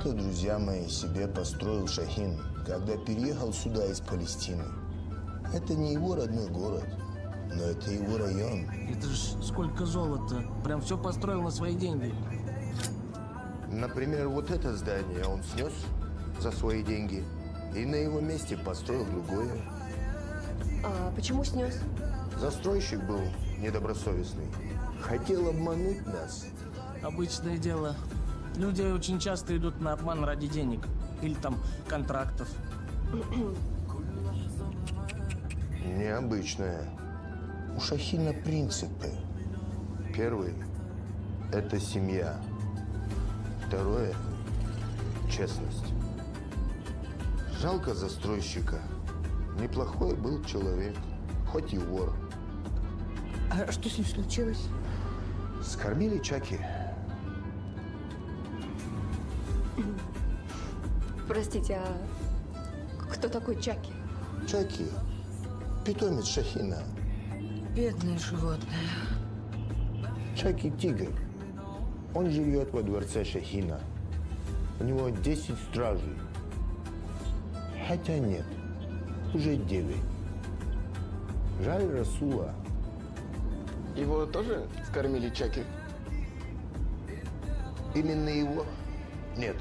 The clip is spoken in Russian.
что, друзья мои, себе построил Шахин, когда переехал сюда из Палестины. Это не его родной город, но это его район. Это ж сколько золота. Прям все построил на свои деньги. Например, вот это здание он снес за свои деньги и на его месте построил другое. А почему снес? Застройщик был недобросовестный. Хотел обмануть нас. Обычное дело. Люди очень часто идут на обман ради денег. Или там контрактов. Необычное. У Шахина принципы. Первый – это семья. Второе – честность. Жалко застройщика. Неплохой был человек, хоть и вор. А что с ним случилось? Скормили Чаки. Простите, а кто такой Чаки? Чаки – питомец Шахина. Бедное животное. Чаки – тигр. Он живет во дворце Шахина. У него 10 стражей. Хотя нет, уже 9. Жаль Расула. Его тоже скормили Чаки? Именно его? Нет.